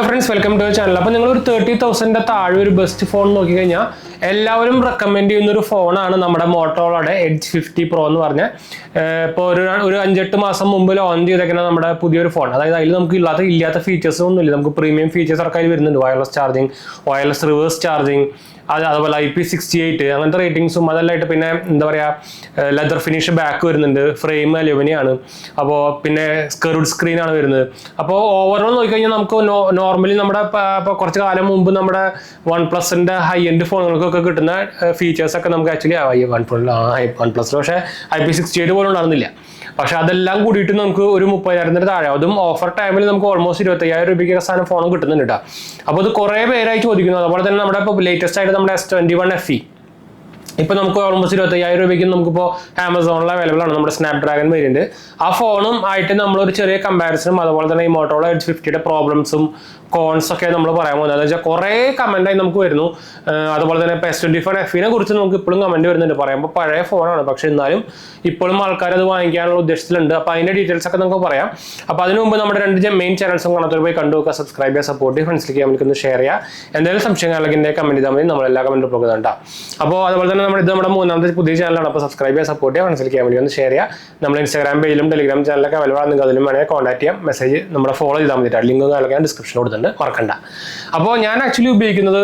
Friends, welcome to the channel. Now, you 30,000 best phone. എല്ലാവരും recommend ചെയ്യുന്ന ഒരു ഫോണാണ് നമ്മുടെ മോട്ടോറോളയുടെ എഡ്ജ് 50 Pro എന്ന് പറഞ്ഞ ഒരു 5-8 മാസം മുമ്പ് ലോഞ്ച് ചെയ്തേക്കുന്ന നമ്മുടെ പുതിയൊരു ഫോൺ. അതായത് അതിൽ നമുക്ക് ഇല്ലാത്ത ഫീച്ചേഴ്സ് ഒന്നുമില്ല. നമുക്ക് പ്രീമിയം ഫീച്ചേഴ്സ് ഒക്കെ അതിൽ വരുന്നുണ്ട്. Wireless charging, wireless reverse charging, അതുപോലെ IP68 അങ്ങനത്തെ റേറ്റിംഗ്സും അതെല്ലാമായിട്ട് പിന്നെ എന്താ പറയുക ലെതർ ഫിനിഷ് ബാക്ക് വരുന്നുണ്ട്, ഫ്രെയിം അലുമിനിയാണ്, അപ്പോൾ പിന്നെ കർവ്ഡ് സ്ക്രീനാണ് വരുന്നത്. അപ്പോൾ ഓവറോൾ നോക്കിക്കഴിഞ്ഞാൽ നമുക്ക് നോർമലി നമ്മുടെ ഇപ്പോൾ കുറച്ച് കാലം മുമ്പ് നമ്മുടെ OnePlusന്റെ ഹൈ എൻഡ് ഫോണുകൾക്കൊക്കെ കിട്ടുന്ന ഫീച്ചേഴ്സൊക്കെ നമുക്ക് ആക്ച്വലി OnePlus പക്ഷേ IP68 പോലും ഉണ്ടാകുന്നില്ല. പക്ഷെ അതെല്ലാം കൂടിയിട്ട് നമുക്ക് ഒരു 30,000 താഴെ, അതും ഓഫർ ടൈമിൽ നമുക്ക് ഓൾമോസ്റ്റ് 25,000 രൂപയ്ക്ക് സാധനം ഫോണും കിട്ടുന്നുണ്ട് കേട്ടോ. അപ്പോൾ അത് കുറേ പേരായി ചോദിക്കുന്നു. അതുപോലെ തന്നെ നമ്മുടെ ഇപ്പോൾ ലേറ്റസ്റ്റ് ആയിട്ട് നമ്മുടെ S21 FE ഇപ്പോൾ നമുക്ക് ഓൾമോസ്റ്റ് 25,000 രൂപയ്ക്ക് നമുക്കിപ്പോൾ ആമസോണിൽ അവൈലബിൾ ആണ് നമ്മുടെ സ്നാപ്ഡ്രാഗൺ വേരിയന്റ്. ആ ഫോണും ആയിട്ട് നമ്മളൊരു ചെറിയ കമ്പാരിസണും അതുപോലെ തന്നെ ഈ മോട്ടോറോള എഡ്ജ് 50യുടെ പ്രോബ്ലംസും കോൺസ് ഒക്കെ നമ്മൾ പറയാൻ പോകുന്നത്. എന്ന് വെച്ചാൽ കുറേ കമൻ്റായി നമുക്ക് വരുന്നു. അതുപോലെ തന്നെ S21 FEനെ കുറിച്ച് നമുക്ക് ഇപ്പോഴും കമൻറ്റ് വരുന്നുണ്ട്. പറയുമ്പോൾ പഴയ ഫോണാണ്, പക്ഷെ എന്നാലും ഇപ്പോഴും ആൾക്കാർ അത് വാങ്ങിക്കാനുള്ള ഉദ്ദേശത്തിലുണ്ട്. അപ്പോൾ അതിൻ്റെ ഡീറ്റെയിൽസ് ഒക്കെ നമുക്ക് പറയാം. അപ്പോൾ അതിന് മുമ്പ് നമ്മുടെ 2 മെയിൻ ചാനൽസും കാണാത്തവർ പോയി കണ്ടു നോക്കുക, സബ്സ്ക്രൈബ് ചെയ്യുക, സപ്പോർട്ട് ചെയ്യുക, ഫ്രണ്ട്സിലേക്ക് നമുക്കൊന്ന് ഷെയർ ചെയ്യുക. എന്തെങ്കിലും സംശയങ്ങളൊക്കെ എൻ്റെ കമൻറ്റ് ചെയ്താൽ മതി, നമ്മളെല്ലാ കമൻറ്റും പോകുന്നുണ്ട്. അപ്പോൾ അതുപോലെ തന്നെ നമ്മുടെ മൂന്നാമത്തെ പുതിയ ചാനലാണ്. അപ്പോൾ സബ്സ്ക്രൈബ് ചെയ്യുക, സപ്പോർട്ട് ചെയ്യുക, ഫ്രണ്ട്സിലേക്ക് വേണ്ടി ഒന്ന് ഷെയർ ചെയ്യുക. നമ്മൾ ഇൻസ്റ്റാഗ്രാം പേജിലും ടെലിഗ്രാം ചാനലൊക്കെ അവൈലബിൾ ആണ്. നിങ്ങൾക്ക് അതിലും വേണമെങ്കിൽ കോൺടാക്ട് ചെയ്യാം, മെസ്സേജ് നമ്മുടെ ഫോളോ ചെയ്താൽ മതി. ലിങ്ക് ഞാൻ ഡിസ്ക്രിപ്ഷനിൽ കൊടുത്തിട്ടുണ്ട്, മറക്കണ്ട. അപ്പോൾ ഞാൻ ആക്ച്വലി ഉപയോഗിക്കുന്നത്,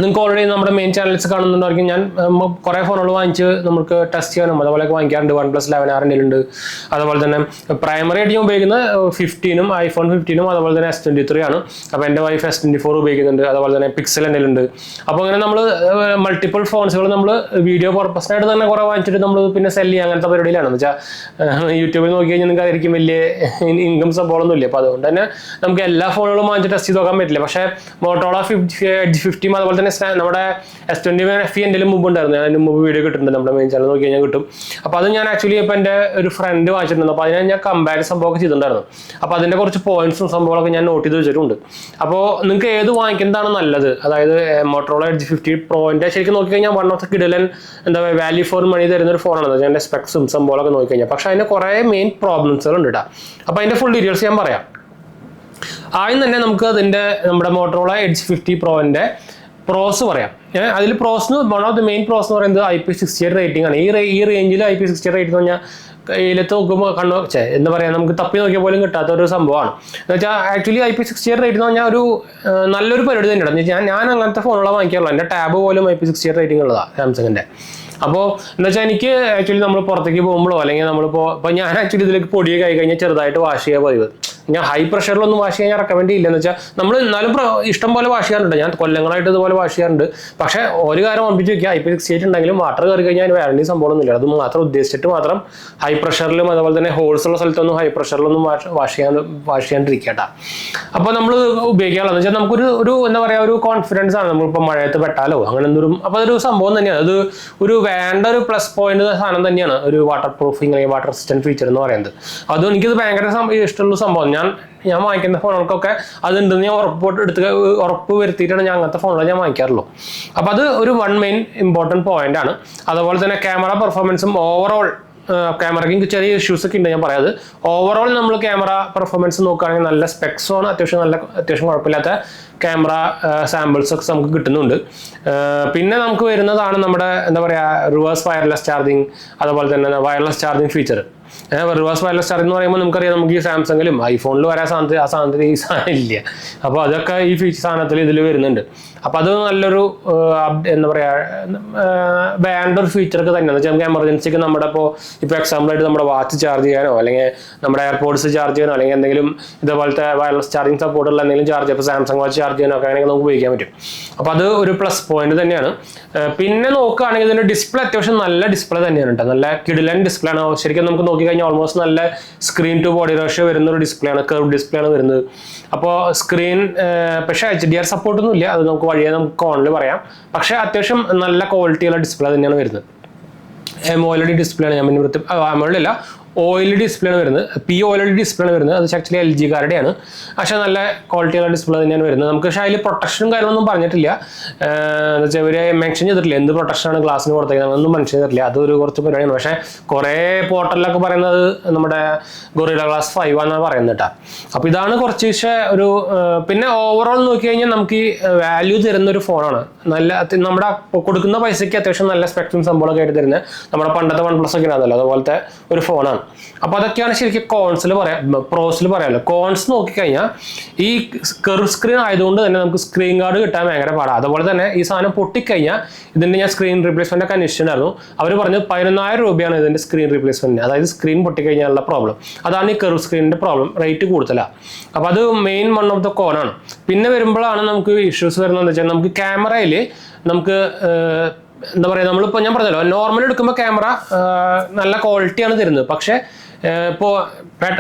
നിങ്ങൾക്ക് ഓൾറെഡി നമ്മുടെ മെയിൻ ചാനൽസ് കാണുന്നുണ്ടായിരിക്കും, ഞാൻ കുറേ ഫോണുകൾ വാങ്ങിച്ച് നമുക്ക് ടെസ്റ്റ് ചെയ്യാനും അതുപോലെയൊക്കെ വാങ്ങിക്കാറുണ്ട്. OnePlus 11R ഉണ്ട്. അതുപോലെ തന്നെ പ്രൈമറി ആയിട്ട് ഞാൻ ഉപയോഗിക്കുന്നത് 15ഉം iPhone 15ഉം അതുപോലെ തന്നെ S23 ആണ്. അപ്പോൾ എൻ്റെ വൈഫ് S24 ഉപയോഗിക്കുന്നുണ്ട്. അതുപോലെ തന്നെ പിക്സൽ എൻ്റെ ഉണ്ട്. അപ്പോൾ അങ്ങനെ നമ്മൾ മൾട്ടിപ്പിൾ ഫോൺസുകൾ നമ്മൾ വീഡിയോ പർപ്പസിനായിട്ട് തന്നെ കുറേ വാങ്ങിച്ചിട്ട് നമ്മൾ പിന്നെ സെല് ചെയ്യുക അങ്ങനത്തെ പരിപാടിയിലാണ്. എന്ന് വെച്ചാൽ യൂട്യൂബിൽ നോക്കി കഴിഞ്ഞാൽ നിങ്ങൾക്ക് ആയിരിക്കും വലിയ ഇൻകം സംഭവമൊന്നും ഇല്ല. അപ്പോൾ അതുകൊണ്ട് തന്നെ നമുക്ക് എല്ലാ ഫോണുകളും വാങ്ങിച്ച് ടെസ്റ്റ് ചെയ്ത് നോക്കാൻ പറ്റില്ല. പക്ഷേ മോട്ടോറോള എഡ്ജ് 50 അതുപോലെ നമ്മുടെ S21 FE എൻ്റെ മുമ്പ് ഉണ്ടായിരുന്നു. ഞാൻ അതിന് മുമ്പ് വീഡിയോ കിട്ടുന്നുണ്ട്, നമ്മുടെ മെയിൻ ചാനൽ നോക്കി കഴിഞ്ഞാൽ കിട്ടും. അപ്പോൾ അത് ഞാൻ ആക്ച്വലി ഇപ്പോൾ എൻ്റെ ഒരു ഫ്രണ്ട് വാങ്ങിച്ചിട്ടുണ്ട്. അപ്പോൾ അതിനെ ഞാൻ കമ്പാരിസൺ സംഭവമൊക്കെ ചെയ്തിട്ടുണ്ടായിരുന്നു. അപ്പോൾ അതിൻ്റെ കുറച്ച് പോയിന്റ്സും സംഭവങ്ങളൊക്കെ ഞാൻ നോട്ട് ചെയ്ത് വെച്ചിട്ടുണ്ട്. അപ്പോൾ നിങ്ങൾക്ക് ഏത് വാങ്ങിക്കുന്നതാണ് നല്ലത്, അതായത് മോട്ടോറോള എഡ്ജ് 50 പ്രോൻ്റെ ശരിക്കും നോക്കിക്കഴിഞ്ഞാൽ വൺ ഓഫ് ദ കിഡിലൻ എന്താ പറയുക വാല്യൂ ഫോർ മണി തരുന്ന ഒരു ഫോണാണ്. അതിൻ്റെ സ്പെക്സും സംഭവങ്ങളൊക്കെ നോക്കിക്കഴിഞ്ഞാൽ. പക്ഷേ അതിന് കുറേ മെയിൻ പ്രോബ്ലംസുകൾ ഉണ്ട് കേട്ടോ. അപ്പോൾ അതിൻ്റെ ഫുൾ ഡീറ്റെയിൽസ് ഞാൻ പറയാം. ആദ്യം തന്നെ നമുക്ക് നമ്മുടെ മോട്ടോറോള എഡ്ജ് 50 പ്രോൻ്റെ പ്രോസ് പറയാം. അതിൽ പ്രോസ് വൺ ഓഫ് ദി മെയിൻ പ്രോസ് എന്ന് പറയുന്നത് IP68 റേറ്റിംഗ് ആണ്. ഈ റേഞ്ചിൽ IP68 റേറ്റിംഗ് എന്ന് പറഞ്ഞാൽ കയ്യിലത്ത് നോക്കുമ്പോൾ എന്താ പറയുക, നമുക്ക് തപ്പി നോക്കിയാൽ പോലും കിട്ടാത്ത ഒരു സംഭവമാണ്. എന്ന് വെച്ചാൽ ആക്ച്വലി IP68 റേറ്റിംഗ് എന്ന് പറഞ്ഞാൽ ഒരു നല്ലൊരു പരിപാടി തന്നെയാണ്. എന്ന് വെച്ചാൽ ഞാൻ അങ്ങനത്തെ ഫോണുകളെ വാങ്ങിക്കാറുള്ളൂ. എൻ്റെ ടാബ് പോലും IP68 റേറ്റിംഗ് ഉള്ളതാണ്, സാംസങ്ങിൻ്റെ. അപ്പോൾ എന്താ വെച്ചാൽ എനിക്ക് ആക്ച്വലി നമ്മൾ പുറത്തേക്ക് പോകുമ്പോഴോ അല്ലെങ്കിൽ ഇപ്പോൾ ഞാൻ ആക്ച്വലി ഇതിലേക്ക് പൊടിയൊക്കെ ആയി കഴിഞ്ഞാൽ ചെറുതായിട്ട് വാഷ് ചെയ്യാൻ പതിവ്. ഞാൻ ഹൈ പ്രഷറിലൊന്നും വാഷ് ചെയ്യാൻ റെക്കമെൻഡ് ചെയ്യില്ല. എന്ന് വെച്ചാൽ നമ്മൾ എന്നാലും ഇഷ്ടം പോലെ വാഷ് ചെയ്യാറുണ്ട്. ഞാൻ കൊല്ലങ്ങളായിട്ട് ഇതുപോലെ വാഷ് ചെയ്യാറുണ്ട്. പക്ഷേ ഒരു കാര്യം ഓർമ്മിച്ച് വെക്കുക, IP68 ഉണ്ടെങ്കിലും വാട്ടർ കയറി കഴിഞ്ഞാൽ അതിന് വാറണ്ടി സംഭവമൊന്നുമില്ല. അത് മാത്രം ഉദ്ദേശിച്ചിട്ട് മാത്രം ഹൈ പ്രഷറിലും അതുപോലെ തന്നെ ഹോൾസ് ഉള്ള സ്ഥലത്തൊന്നും ഹൈ പ്രഷറിലൊന്നും വാഷ് ചെയ്യാണ്ടിരിക്കട്ടെ. അപ്പോൾ നമ്മൾ ഉപയോഗിക്കാറുള്ളത് വെച്ചാൽ നമുക്കൊരു എന്താ പറയുക, ഒരു കോൺഫിഡൻസ് ആണ്. നമ്മളിപ്പോൾ മഴയത്ത് പെട്ടാലോ അങ്ങനെ എന്തൊരു, അപ്പോൾ അതൊരു സംഭവം തന്നെയാണ്. അത് വേണ്ട ഒരു പ്ലസ് പോയിന്റ് സാധനം തന്നെയാണ് ഒരു വാട്ടർ പ്രൂഫിങ് അല്ലെങ്കിൽ വാട്ടർ റെസിസ്റ്റന്റ് ഫീച്ചർ എന്ന് പറയുന്നത്. അതും എനിക്കത് ഭയങ്കര ഇഷ്ടമുള്ള സംഭവം. ഞാൻ വാങ്ങിക്കുന്ന ഫോണുകൾക്കൊക്കെ അതുണ്ടെന്ന് ഞാൻ ഉറപ്പ് വരുത്തിയിട്ടാണ് ഞാൻ അങ്ങനത്തെ ഫോണുകൾ ഞാൻ വാങ്ങിക്കാറുള്ളൂ. അപ്പോൾ അത് ഒരു മെയിൻ ഇമ്പോർട്ടൻറ്റ് പോയിന്റ് ആണ്. അതുപോലെ തന്നെ ക്യാമറ പെർഫോമൻസും ഓവറോൾ ക്യാമറയ്ക്ക് ചെറിയ ഇഷ്യൂസ് ഒക്കെ ഉണ്ട്, ഞാൻ പറയാത്. ഓവറോൾ നമ്മൾ ക്യാമറ പെർഫോമൻസ് നോക്കുകയാണെങ്കിൽ നല്ല സ്പെക്സുമാണ്, അത്യാവശ്യം കുഴപ്പമില്ലാത്ത ക്യാമറ സാമ്പിൾസ് ഒക്കെ നമുക്ക് കിട്ടുന്നുണ്ട്. പിന്നെ നമുക്ക് വരുന്നതാണ് നമ്മുടെ എന്താ പറയുക റിവേഴ്സ് വയർലെസ് ചാർജിങ്, അതുപോലെ തന്നെ wireless charging feature. Reverse wireless charging എന്ന് പറയുമ്പോൾ നമുക്കറിയാം, നമുക്ക് ഈ സാംസങ്ങിലും ഐഫോണിലും വരാൻ സാധനത്തിൽ ഈ സാധനം ഇല്ല. അപ്പോൾ അതൊക്കെ ഈ സാധനത്തിൽ ഇതിൽ വരുന്നുണ്ട്. അപ്പോൾ അത് നല്ലൊരു എന്താ പറയുക വേണ്ട ഒരു ഫീച്ചറൊക്കെ തന്നെയാണ്. വെച്ചാൽ നമുക്ക് എമർജൻസിക്ക് നമ്മുടെ ഇപ്പോൾ എക്സാമ്പിളായിട്ട് നമ്മുടെ വാച്ച് ചാർജ് ചെയ്യാനോ അല്ലെങ്കിൽ നമ്മുടെ എയർപോഡ്സ് ചാർജ് ചെയ്യാനോ അല്ലെങ്കിൽ എന്തെങ്കിലും ഇതുപോലത്തെ വയർലെസ് ചാർജിങ് സപ്പോർട്ടുള്ള എന്തെങ്കിലും ചാർജ്, ഇപ്പോൾ സാംസങ് വാച്ച് ചാർജ് ചെയ്യാനോ ഒക്കെ ആണെങ്കിൽ നമുക്ക് ഉപയോഗിക്കാൻ പറ്റും. അപ്പോൾ അത് ഒരു പ്ലസ് പോയിന്റ് തന്നെയാണ്. പിന്നെ നോക്കുകയാണെങ്കിൽ ഇതിൻ്റെ ഡിസ്പ്ലേ അത്യാവശ്യം നല്ല ഡിസ്പ്ലേ തന്നെയാണ് കേട്ടോ. നല്ല കിടിലൻ ഡിസ്പ്ലേ ആണ്. ശരിക്കും നമുക്ക് നോക്കിക്കഴിഞ്ഞാൽ ഓൾമോസ്റ്റ് നല്ല സ്ക്രീൻ ടു ബോഡി റേഷ്യോ വരുന്ന ഒരു ഡിസ്പ്ലേ ആണ്, കർവ് ഡിസ്പ്ലേ ആണ് വരുന്നത്. അപ്പോൾ സ്ക്രീൻ പക്ഷേ HDR സപ്പോർട്ടൊന്നും ഇല്ല, അത് നമുക്ക് വഴിയെ നമുക്ക് ഓണിൽ പറയാം. പക്ഷേ അത്യാവശ്യം നല്ല ക്വാളിറ്റിയുള്ള ഡിസ്പ്ലേ തന്നെയാണ് വരുന്നത്. AMOLED ഡിസ്പ്ലേ ആണ്. ഞാൻ പിന്നെ AMOLED അല്ല, OLED ഡിസ്പ്ലേ ആണ് വരുന്നത്, OLED ഡിസ്പ്ലേ ആണ് വരുന്നത്. അത് ആക്ച്വലി LG കാരുടെയാണ്, പക്ഷേ നല്ല ക്വാളിറ്റിയുള്ള ഡിസ്പ്ലേ തന്നെയാണ് വരുന്നത്. നമുക്ക് പക്ഷേ അതിൽ പ്രൊട്ടക്ഷനും കാര്യങ്ങളൊന്നും പറഞ്ഞിട്ടില്ല, എന്ന് വെച്ചാൽ ഇവർ മെൻഷൻ ചെയ്തിട്ടില്ല എന്ത് പ്രൊട്ടക്ഷനാണ് ഗ്ലാസിന് കൊടുത്തേക്കുന്നത് ഒന്നും മെൻഷൻ ചെയ്തിട്ടില്ല. അതൊരു കുറച്ച് പരിപാടിയാണ്. പക്ഷേ കുറേ പോർട്ടലിലൊക്കെ പറയുന്നത് നമ്മുടെ ഗൊറില്ല ഗ്ലാസ് 5 ആണെന്നാണ് പറയുന്നത് കേട്ടോ. അപ്പോൾ ഇതാണ് കുറച്ച് ഒരു പിന്നെ ഓവറോൾ നോക്കി കഴിഞ്ഞാൽ നമുക്ക് ഈ വാല്യൂ തരുന്ന ഒരു ഫോണാണ്. നല്ല നമ്മുടെ കൊടുക്കുന്ന പൈസയ്ക്ക് അത്യാവശ്യം നല്ല സ്പെക്സും സംഭവമൊക്കെ ആയിട്ട് തരുന്നത് നമ്മുടെ പണ്ടത്തെ OnePlus ഒക്കെ ആണല്ലോ, അതുപോലത്തെ ഒരു ഫോണാണ്. അപ്പോൾ അതൊക്കെയാണ് ശരിക്കും കോൺസിൽ പ്രോസിൽ പറയാമല്ലോ. കോൺസ് നോക്കിക്കഴിഞ്ഞാൽ ഈ കർവ് സ്ക്രീൻ ആയതുകൊണ്ട് തന്നെ നമുക്ക് സ്ക്രീൻ ഗാർഡ് കിട്ടാൻ ഭയങ്കര പാടാണ്. അതുപോലെ തന്നെ ഈ സാധനം പൊട്ടിക്കഴിഞ്ഞാൽ ഇതിൻ്റെ ഞാൻ സ്ക്രീൻ റീപ്ലേസ്മെന്റ് ഒക്കെ അന്വേഷിച്ചിട്ടുണ്ടായിരുന്നു. അവർ പറഞ്ഞത് 11,000 രൂപയാണ് ഇതിൻ്റെ സ്ക്രീൻ റീപ്ലേസ്മെന്റിന്, അതായത് സ്ക്രീൻ പൊട്ടിക്കഴിഞ്ഞാലുള്ള പ്രോബ്ലം. അതാണ് ഈ കർവ് സ്ക്രീനിന്റെ പ്രോബ്ലം, റേറ്റ് കൂടുതലാണ്. അപ്പോൾ അത് മെയിൻ വൺ ഓഫ് ദ കോണാണ്. പിന്നെ വരുമ്പോഴാണ് നമുക്ക് ഇഷ്യൂസ് വരുന്നതെന്ന് വെച്ചാൽ നമുക്ക് ക്യാമറയിൽ നമുക്ക് എന്താ പറയുക, നമ്മളിപ്പോൾ ഞാൻ പറഞ്ഞല്ലോ നോർമൽ എടുക്കുമ്പോൾ ക്യാമറ നല്ല ക്വാളിറ്റിയാണ് തരുന്നത്. പക്ഷേ ഇപ്പോൾ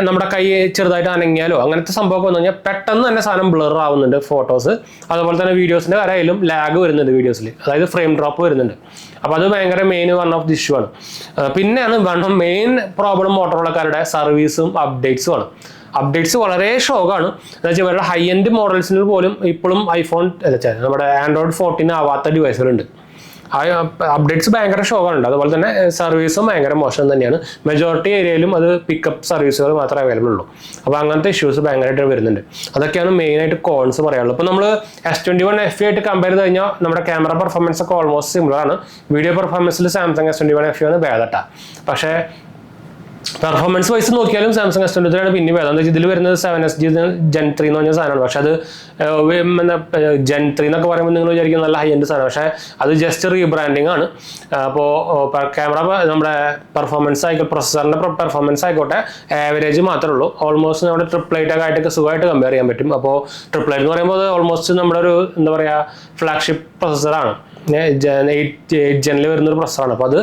നമ്മുടെ കൈ ചെറുതായിട്ട് അനങ്ങിയാലോ അങ്ങനത്തെ സംഭവമൊക്കെ വന്നു കഴിഞ്ഞാൽ പെട്ടെന്ന് തന്നെ സാധനം ബ്ലർ ആവുന്നുണ്ട് ഫോട്ടോസ്. അതുപോലെ തന്നെ വീഡിയോസിൻ്റെ കാര്യമായാലും ലാഗ് വരുന്നുണ്ട് വീഡിയോസിൽ, അതായത് ഫ്രെയിം ഡ്രോപ്പ് വരുന്നുണ്ട്. അപ്പോൾ അത് ഭയങ്കര main one of the issue ആണ്. പിന്നെയാണ് മെയിൻ പ്രോബ്ലം മോട്ടോറോളക്കാരുടെ സർവീസും അപ്ഡേറ്റ്സും ആണ്. അപ്ഡേറ്റ്സ് വളരെ ഷോക്കാണ്. എന്താ വെച്ചാൽ ഇവരുടെ ഹൈ എൻഡ് മോഡൽസിന് പോലും ഇപ്പോഴും ഐഫോൺ നമ്മുടെ ആൻഡ്രോയിഡ് 14 ആവാത്ത ഡിവൈസുകളുണ്ട്. ആ അപ്ഡേറ്റ്സ് ഭയങ്കര ഷോക്കാണ്. അതുപോലെ തന്നെ സർവീസും ഭയങ്കര മോശം തന്നെയാണ്. മെജോറിറ്റി ഏരിയയിലും അത് പിക്കപ്പ് സർവീസുകൾ മാത്രമേ അവൈലബിൾ ഉള്ളൂ. അപ്പോൾ അങ്ങനത്തെ ഇഷ്യൂസ് ഭയങ്കരമായിട്ട് വരുന്നുണ്ട്. അതൊക്കെയാണ് മെയിനായിട്ട് കോൺസ് പറയാനുള്ളത്. ഇപ്പോൾ നമ്മൾ S21 FE ആയിട്ട് കമ്പയർ ചെയ്ത് കഴിഞ്ഞാൽ നമ്മുടെ ക്യാമറ പെർഫോമൻസ് ഒക്കെ ഓൾമോസ്റ്റ് സിമിലർ ആണ്. വീഡിയോ പെർഫോമൻസിൽ സാംസങ് S21 FE ആണ് ഭേദട്ടാ. പക്ഷേ പെർഫോമൻസ് വൈസ് നോക്കിയാലും സാംസങ് S23 ആണ് പിന്നെ ഭേദം. എന്താ വെച്ചാൽ ഇതിൽ വരുന്നത് 7SG Gen 3 എന്ന് പറഞ്ഞ സാധനമാണ്. പക്ഷെ അത് Gen 3 എന്നൊക്കെ പറയുമ്പോൾ നിങ്ങൾ വിചാരിക്കും നല്ല ഹൈ എൻഡ് സാധനം, പക്ഷേ അത് ജസ്റ്റ് റീബ്രാൻഡിങ് ആണ്. അപ്പോൾ ക്യാമറ നമ്മുടെ പെർഫോമൻസ് ആയിക്കോട്ടെ, പ്രൊസസ്സറിൻ്റെ പെർഫോമൻസ് ആയിക്കോട്ടെ ആവറേജ് മാത്രമേ ഉള്ളൂ. ഓൾമോസ്റ്റ് നമ്മുടെ 888 ആയിട്ടൊക്കെ സുഖമായിട്ട് കമ്പയർ ചെയ്യാൻ പറ്റും. അപ്പോൾ 888 എന്ന് പറയുമ്പോൾ അത് ഓൾമോസ്റ്റ് നമ്മുടെ ഒരു എന്താ പറയുക ഫ്ലാഗ്ഷിപ്പ് പ്രൊസസ്സറാണ്, 8 ജെനിൽ വരുന്നൊരു പ്രൊസസ്സറാണ്. അപ്പോൾ അത്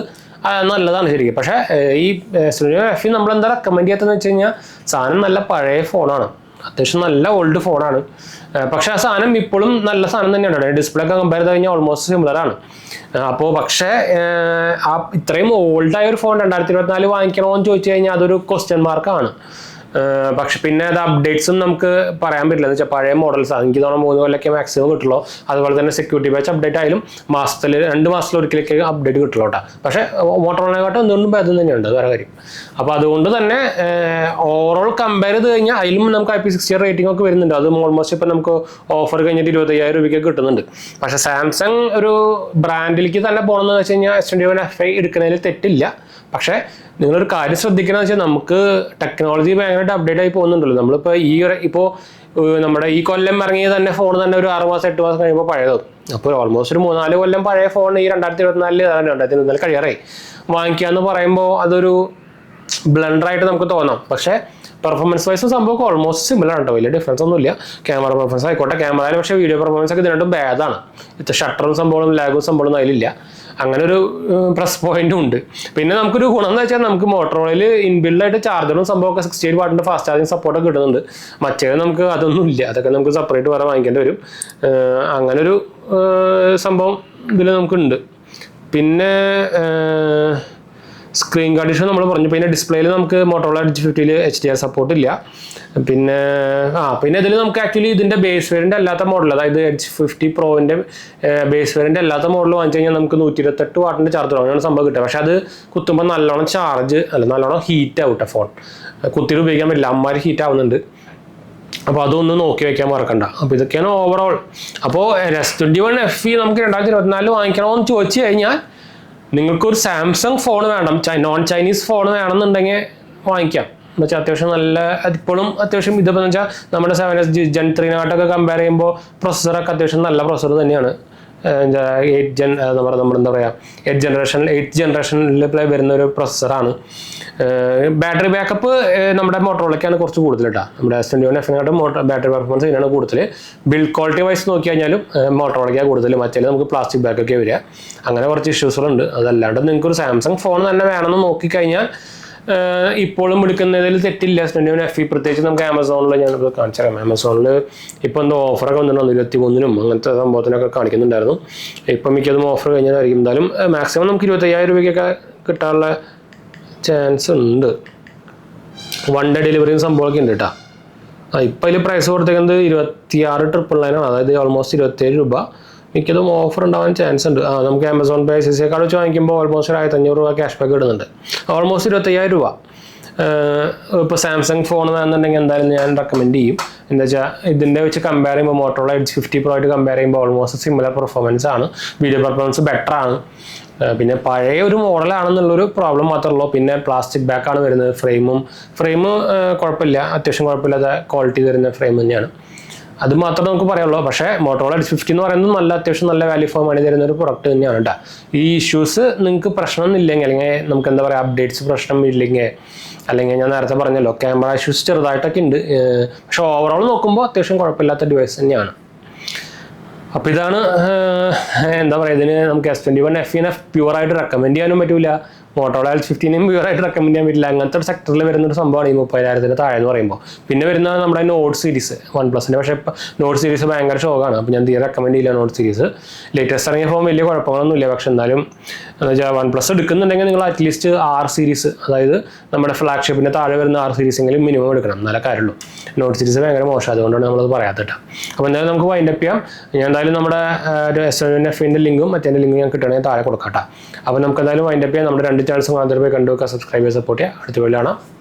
നല്ലതാണ് ശരിക്കും. പക്ഷേ ഈ S21 FE നമ്മൾ എന്താ റെക്കമെൻഡ് ചെയ്യാത്തതെന്ന് വെച്ച് കഴിഞ്ഞാൽ സാധനം നല്ല പഴയ ഫോണാണ്, അത്യാവശ്യം നല്ല ഓൾഡ് ഫോണാണ്. പക്ഷേ ആ സാധനം ഇപ്പോഴും നല്ല സാധനം തന്നെയാണ്. ഡിസ്പ്ലേ ഒക്കെ കമ്പയർ ചെയ്ത് കഴിഞ്ഞാൽ ഓൾമോസ്റ്റ് സിമിലറാണ്. അപ്പോൾ പക്ഷേ ആ ഇത്രയും ഓൾഡായ ഒരു ഫോൺ 2024 വാങ്ങിക്കണോ എന്ന് ചോദിച്ചു കഴിഞ്ഞാൽ അതൊരു ക്വസ്റ്റ്യൻ മാർക്കാണ്. പക്ഷെ പിന്നെ അത് അപ്ഡേറ്റ്സും നമുക്ക് പറയാൻ പറ്റില്ല. എന്ന് വെച്ചാൽ പഴയ മോഡൽസ് എനിക്ക് തോന്നുന്നു 3 കൊല്ലമൊക്കെ മാക്സിമം കിട്ടുള്ളൂ. അതുപോലെ തന്നെ സെക്യൂരിറ്റി പാച്ച് അപ്ഡേറ്റ് ആയാലും 2 മാസത്തിൽ ഒരിക്കലൊക്കെ അപ്ഡേറ്റ് കിട്ടുള്ളൂ കേട്ടോ. പക്ഷേ മോട്ടോറോളയെക്കാട്ടും എന്തുകൊണ്ടും ഭേദം തന്നെയുണ്ട്, അത് വേറെ കാര്യം. അപ്പോൾ അതുകൊണ്ട് തന്നെ ഓവറോൾ കമ്പയർ ചെയ്ത് കഴിഞ്ഞാൽ അതിലും നമുക്ക് IP60 റേറ്റിംഗ് ഒക്കെ വരുന്നുണ്ട്. അത് ഓൾമോസ്റ്റ് ഇപ്പം നമുക്ക് ഓഫർ കഴിഞ്ഞിട്ട് 25,000 രൂപയ്ക്ക് കിട്ടുന്നുണ്ട്. പക്ഷേ സാംസങ് ഒരു ബ്രാൻഡിലേക്ക് തന്നെ പോകണമെന്ന് വെച്ച് കഴിഞ്ഞാൽ S21 FE എടുക്കുന്നതിൽ തെറ്റില്ല. പക്ഷേ നിങ്ങളൊരു കാര്യം ശ്രദ്ധിക്കണമെന്ന് വെച്ചാൽ നമുക്ക് ടെക്നോളജി ഭയങ്കരമായിട്ട് അപ്ഡേറ്റ് ആയി പോകുന്നുണ്ടല്ലോ. നമ്മളിപ്പോൾ ഇപ്പോൾ നമ്മുടെ ഈ കൊല്ലം ഇറങ്ങിയ തന്നെ ഫോൺ തന്നെ ഒരു 6 മാസം 8 മാസം കഴിയുമ്പോൾ പഴയതാവും. അപ്പോൾ ഓൾമോസ്റ്റ് ഒരു 3-4 കൊല്ലം പഴയ ഫോൺ ഈ 2024 കഴിയാറായി വാങ്ങിക്കുക എന്ന് പറയുമ്പോൾ അതൊരു ബ്ലണ്ടറായിട്ട് നമുക്ക് തോന്നാം. പക്ഷേ പെർഫോമൻസ് വൈസും സംഭവം ഓൾമോസ്റ്റ് സിമിലർ ആണ് കേട്ടോ, വലിയ ഡിഫറൻസ് ഒന്നുമില്ല. ക്യാമറ പെർഫോമൻസ് ആയിക്കോട്ടെ, ക്യാമറയിൽ പക്ഷേ വീഡിയോ പെർഫോമൻസ് ഒക്കെ ഇതിനോട്ടും ഭേദമാണ്. ഷട്ടറും സംഭവം ലാഗും സംഭവം അതിലില്ല. അങ്ങനെ ഒരു പ്ലസ് പോയിന്റും ഉണ്ട്. പിന്നെ നമുക്കൊരു ഗുണം എന്ന് വെച്ചാൽ നമുക്ക് മോട്ടോറോളയിൽ ഇൻബിൽഡായിട്ട് ചാർജറും സംഭവമൊക്കെ 68 വാട്ടിൻ്റെ ഫാസ്റ്റ് ചാർജിങ് സപ്പോർട്ടൊക്കെ കിട്ടുന്നുണ്ട്. മറ്റേ നമുക്ക് അതൊന്നും ഇല്ല, അതൊക്കെ നമുക്ക് സെപ്പറേറ്റ് വേറെ വാങ്ങിക്കേണ്ടി വരും. അങ്ങനൊരു സംഭവം ഇതിൽ നമുക്കുണ്ട്. പിന്നെ സ്ക്രീൻ ഗാർഡ് ഇഷ്യൂ നമ്മൾ പറഞ്ഞു. പിന്നെ ഡിസ്പ്ലേയിൽ നമുക്ക് മോട്ടോറോള Edge 50 HDR സപ്പോർട്ട് ഇല്ല. പിന്നെ ഇതിൽ നമുക്ക് ആക്ച്വലി ഇതിൻ്റെ ബേസ് വേരിയൻ്റ് അല്ലാത്ത മോഡൽ, അതായത് Edge 50 Proൻ്റെ ബേസ് വേരിയൻ്റ് അല്ലാത്ത മോഡൽ വാങ്ങിച്ചു കഴിഞ്ഞാൽ നമുക്ക് 128 വാട്ടിൻ്റെ ചാർജർ അങ്ങനെയാണ് സംഭവം കിട്ടുക. പക്ഷെ അത് കുത്തുമ്പോൾ നല്ലോണം നല്ലോണം ഹീറ്റ് ആവട്ടെ ഫോൺ, കുത്തിയിട്ട് ഉപയോഗിക്കാൻ പറ്റില്ല, അമ്മാര് ഹീറ്റ് ആവുന്നുണ്ട്. അപ്പോൾ അതൊന്ന് നോക്കി വയ്ക്കാൻ മറക്കണ്ട. അപ്പോൾ ഇതൊക്കെയാണ് ഓവറോൾ. അപ്പോൾ S21 FE നമുക്ക് 2024 വാങ്ങിക്കണമെന്ന് ചോദിച്ചു കഴിഞ്ഞാൽ നിങ്ങൾക്കൊരു സാംസങ് ഫോൺ വേണം, നോൺ ചൈനീസ് ഫോൺ വേണമെന്നുണ്ടെങ്കിൽ വാങ്ങിക്കാം. എന്ന് വെച്ചാൽ അത്യാവശ്യം നല്ല, അതിപ്പോഴും അത്യാവശ്യം ഇതിപ്പോൾ എന്ന് വെച്ചാൽ നമ്മുടെ 7SG Gen 3 കമ്പയർ ചെയ്യുമ്പോൾ പ്രൊസസ്സറൊക്കെ അത്യാവശ്യം നല്ല പ്രൊസസ്സർ തന്നെയാണ്. 8 ജെൻ നമ്മളെന്താ പറയുക 8th ജനറേഷനിൽ വരുന്ന ഒരു പ്രൊസസ്സറാണ്. ബാറ്ററി ബാക്കപ്പ് നമ്മുടെ മോട്ടോറോളയ്ക്കാണ് കുറച്ച് കൂടുതൽ കേട്ടോ. നമ്മുടെ S21 FE ബാറ്ററി പെർഫോമൻസ് ഇതിനാണ് കൂടുതൽ. ബിൽഡ് ക്വാളിറ്റി വൈസ് നോക്കിക്കഴിഞ്ഞാലും മോട്ടോറോളയ്ക്കാണ് കൂടുതൽ. മറ്റേ നമുക്ക് പ്ലാസ്റ്റിക് ബാക്കൊക്കെ വരിക. അങ്ങനെ കുറച്ച് ഇഷ്യൂസുകളുണ്ട്. അതല്ലാണ്ട് നിങ്ങൾക്കൊരു സാംസങ് ഫോൺ തന്നെ വേണമെന്ന് നോക്കിക്കഴിഞ്ഞാൽ ഇപ്പോഴും എടുക്കുന്നതിൽ തെറ്റില്ല. S21 FE പ്രത്യേകിച്ച് നമുക്ക് ആമസോണിൽ ഞാനിപ്പോൾ കാണിച്ചറിയാം. ആമസോണിൽ ഇപ്പോൾ എന്തോ ഓഫറൊക്കെ വന്നിട്ടുണ്ടോ 23-നും അങ്ങനത്തെ സംഭവത്തിനൊക്കെ കാണിക്കുന്നുണ്ടായിരുന്നു. ഇപ്പം മിക്കതും ഓഫർ കഴിഞ്ഞാലായിരിക്കും. എന്തായാലും മാക്സിമം നമുക്ക് 25,000 രൂപയ്ക്കൊക്കെ കിട്ടാനുള്ള ചാൻസ് ഉണ്ട്. 1 ഡേ ഡെലിവറിയും സംഭവമൊക്കെ ഉണ്ട് കേട്ടോ. ഇപ്പം അതിൽ പ്രൈസ് കൊടുത്തേക്കുന്നത് 26,999 അതായത് ഓൾമോസ്റ്റ് 27 രൂപ. മിക്കതും ഓഫർ ഉണ്ടാവാൻ ചാൻസ് ഉണ്ട്. നമുക്ക് ആമസോൺ പേ ICICI കാർഡ് വെച്ച് വാങ്ങിക്കുമ്പോൾ ഓൾമോസ്റ്റ് 1,500 രൂപ ക്യാഷ് ബാക്ക് ഇടുന്നുണ്ട്. ഓൾമോസ്റ്റ് 25,000 രൂപ. ഇപ്പോൾ സാംസങ് ഫോൺ വേണമെന്നുണ്ടെങ്കിൽ എന്തായാലും ഞാൻ റെക്കമെൻഡ് ചെയ്യും. എന്താ വെച്ചാൽ ഇതിൻ്റെ വെച്ച് കമ്പയർ ചെയ്യുമ്പോൾ മോട്ടോറോള എഡ്ജ് 50 Pro ആയിട്ട് കമ്പയർ ചെയ്യുമ്പോൾ ഓൾമോസ്റ്റ് സിമിലർ പെർഫോമൻസ് ആണ്. വീഡിയോ പെർഫോമൻസ് ബെറ്റർ ആണ്. പിന്നെ പഴയ ഒരു മോഡലാണെന്നുള്ളൊരു പ്രോബ്ലം മാത്രമേ ഉള്ളൂ. പിന്നെ പ്ലാസ്റ്റിക് ബാക്കാണ് വരുന്നത്. ഫ്രെയിം കുഴപ്പമില്ല, അത്യാവശ്യം കുഴപ്പമില്ലാത്ത ക്വാളിറ്റി തരുന്ന ഫ്രെയിം തന്നെയാണ്. അത് മാത്രമേ നമുക്ക് പറയുള്ളൂ. പക്ഷേ മോട്ടോറോള എഡ്ജ് 50 എന്ന് പറയുന്നത് അത്യാവശ്യം നല്ല വാല്യൂ ഫോർ മണി തരുന്ന ഒരു പ്രൊഡക്റ്റ് തന്നെയാണ് കേട്ടോ. ഈ ഇഷ്യൂസ് നിങ്ങൾക്ക് പ്രശ്നമൊന്നുമില്ലെങ്കിൽ, അല്ലെങ്കിൽ നമുക്ക് എന്താ പറയുക, അപ്ഡേറ്റ്സ് പ്രശ്നമില്ലെങ്കിൽ, അല്ലെങ്കിൽ ഞാൻ നേരത്തെ പറഞ്ഞല്ലോ ക്യാമറ ഇഷ്യൂസ് ചെറുതായിട്ടൊക്കെ ഉണ്ട്. പക്ഷെ ഓവറോൾ നോക്കുമ്പോൾ അത്യാവശ്യം കുഴപ്പമില്ലാത്ത ഡിവൈസ് തന്നെയാണ്. അപ്പോൾ ഇതാണ് എന്താ പറയുക, ഇതിന് നമുക്ക് S21 FE പ്യുവറായിട്ട് റെക്കമെൻഡ് ചെയ്യാനും പറ്റില്ല. മോട്ടോറോള എഡ്ജ് 15 പ്യുവറായിട്ട് റെക്കമെൻഡ് ചെയ്യാൻ പറ്റില്ല. അങ്ങനത്തെ ഒരു സെക്ടറിൽ വരുന്നൊരു സംഭവമാണ് ഈ 30,000 താഴെ എന്ന് പറയുമ്പോൾ. പിന്നെ വരുന്ന നമ്മുടെ നോട്ട് സീരീസ് OnePlusന്റെ. പക്ഷേ ഇപ്പോൾ നോട്ട് സീരീസ് ഭയങ്കര ഷോക്കാണ്. അപ്പോൾ ഞാൻ തീരെ റെക്കമെൻഡ് ചെയ്യില്ല നോട്ട് സീരീസ്. ലേറ്റസ്റ്റ് ഇറങ്ങിയ ഫോൺ വലിയ കുഴപ്പങ്ങളൊന്നുമില്ല. പക്ഷെ എന്നാലും എന്താ വെച്ചാൽ OnePlus എടുക്കുന്നുണ്ടെങ്കിൽ നിങ്ങൾ അറ്റ്ലീസ്റ്റ് R സീരീസ്, അതായത് നമ്മുടെ ഫ്ലാഗ്ഷിപ്പിൻ്റെ താഴെ വരുന്ന R സീരീസ് എങ്കിലും മിനിമം എടുക്കണം, നല്ല കാര്യമുള്ളൂ. നോട്ട് സീരീസ് ഭയങ്കര മോശം, അതുകൊണ്ടാണ് നമ്മളത് പറയാത്തിട്ട്. അപ്പോൾ എന്തായാലും നമുക്ക് വൈൻഡപ്പ് ചെയ്യാം. ഞാൻ എന്തായാലും നമ്മുടെ ഒരു S21 FEൻ്റെ ലിങ്കും മറ്റേ ലിങ്കും ഞാൻ കിട്ടുകയാണെങ്കിൽ താഴെ കൊടുക്കാം. അപ്പോൾ നമുക്ക് എന്തായാലും വൈൻഡപ്പ് ചെയ്യാം. നമ്മുടെ 2 ചാനൽസും ആദ്യം പോയി കണ്ടു വെക്കുക, സബ്സ്ക്രൈബ് ചെയ്ത് സപ്പോർട്ട് ചെയ്യുക. അടുത്ത വീഡിയോ കാണാം.